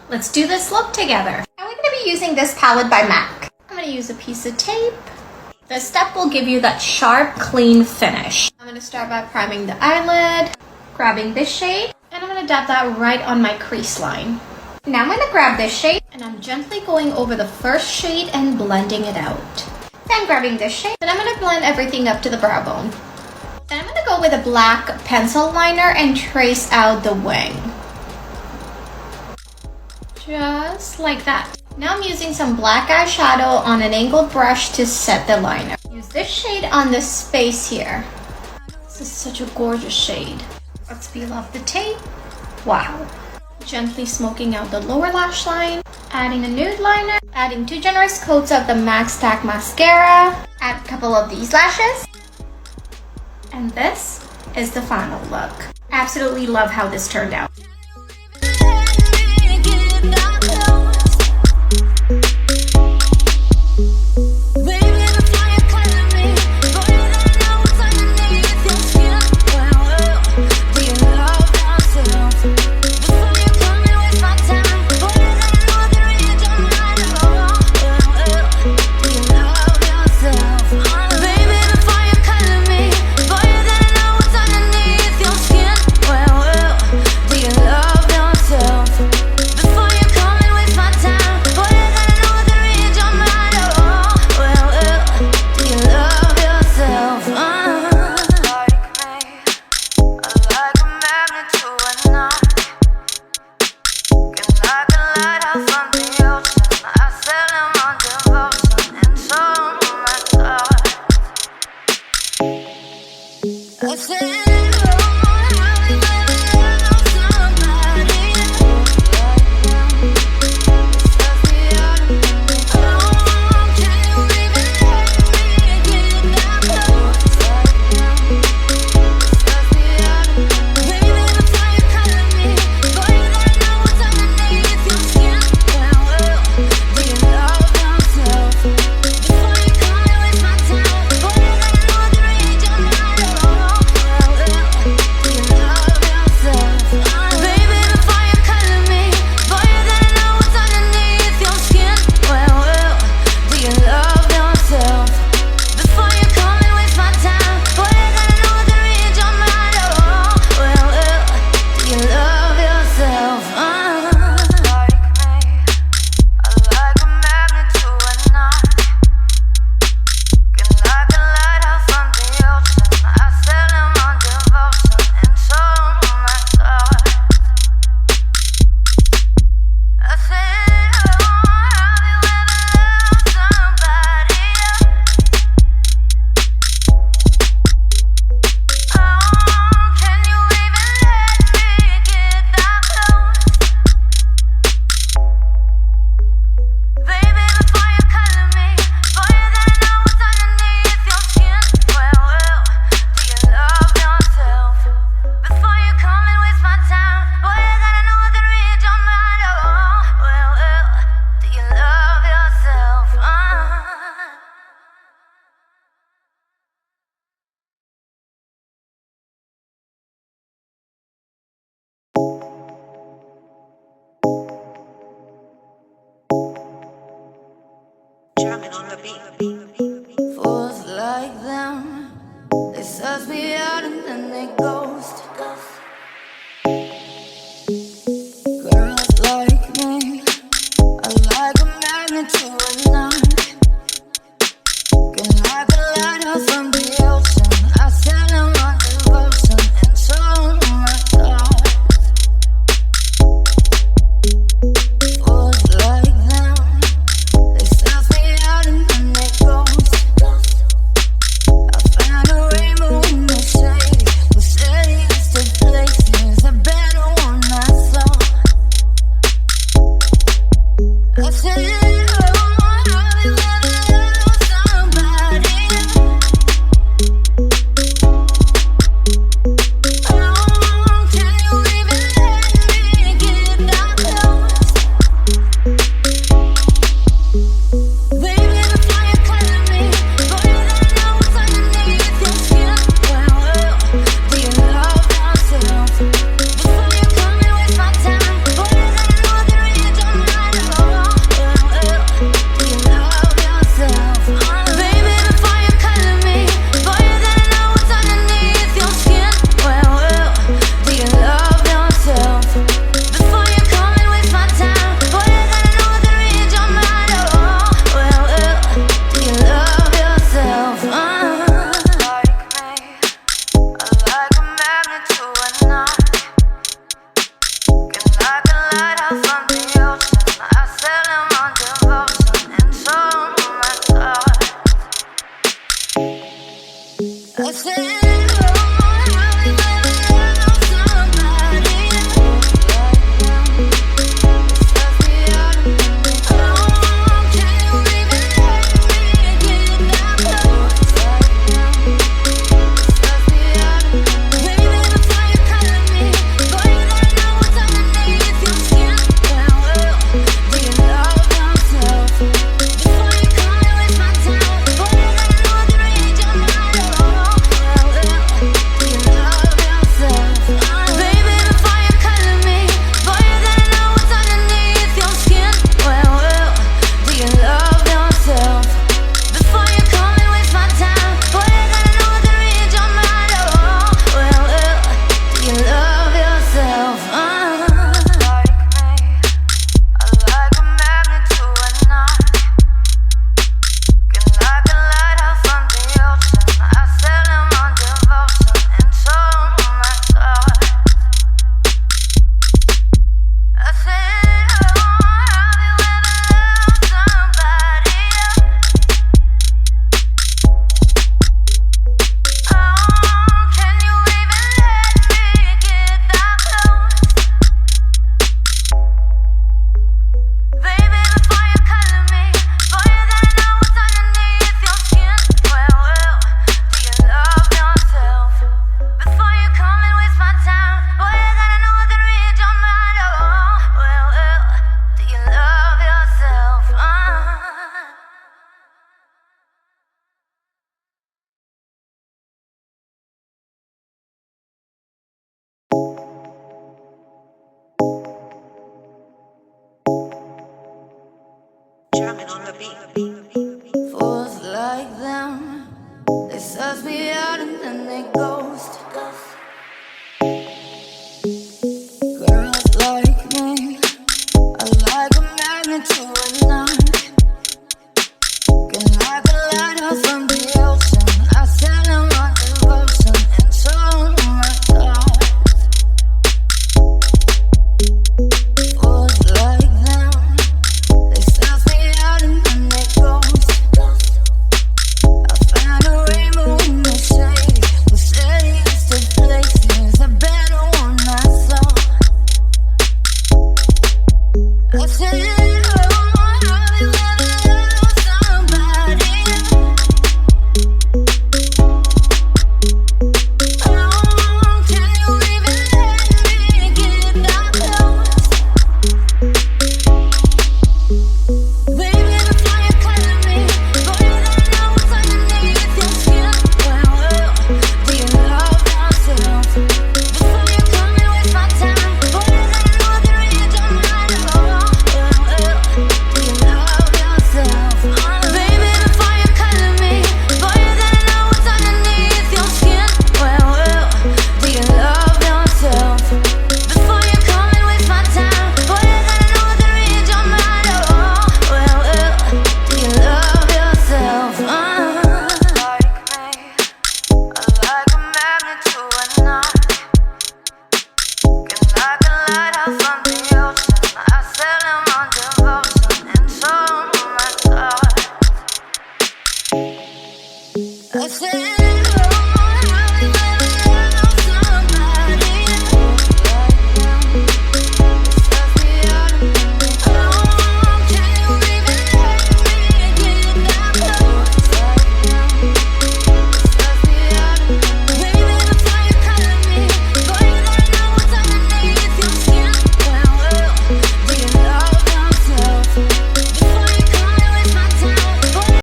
Let's do this look together. And we're going to be using this palette by MAC. I'm going to use a piece of tape. This step will give you that sharp, clean finish. I'm going to start by priming the eyelid, grabbing this shade, and I'm going to dab that right on my crease line. Now I'm going to grab this shade, and I'm gently going over the first shade and blending it out. Then grabbing this shade, and I'm going to blend everything up to the brow bone. Then I'm going to go with a black pencil liner and trace out the wing. Just like that. Now I'm using some black eyeshadow on an angled brush to set the liner. Use this shade on this space here. This is such a gorgeous shade. Let's peel off the tape. Wow. Gently smoking out the lower lash line. Adding a nude liner. Adding 2 generous coats of the MAC Stack Mascara. Add a couple of these lashes. And this is the final look. Absolutely love how this turned out. Fools like them, they suss me out and then they ghost. Girls like me are like a magnet to a knife. Can like a lighthouse from the ocean. I send them my devotion and show them my thoughts. Fools like them, they suss me out and then they ghost. Jamming on the beat.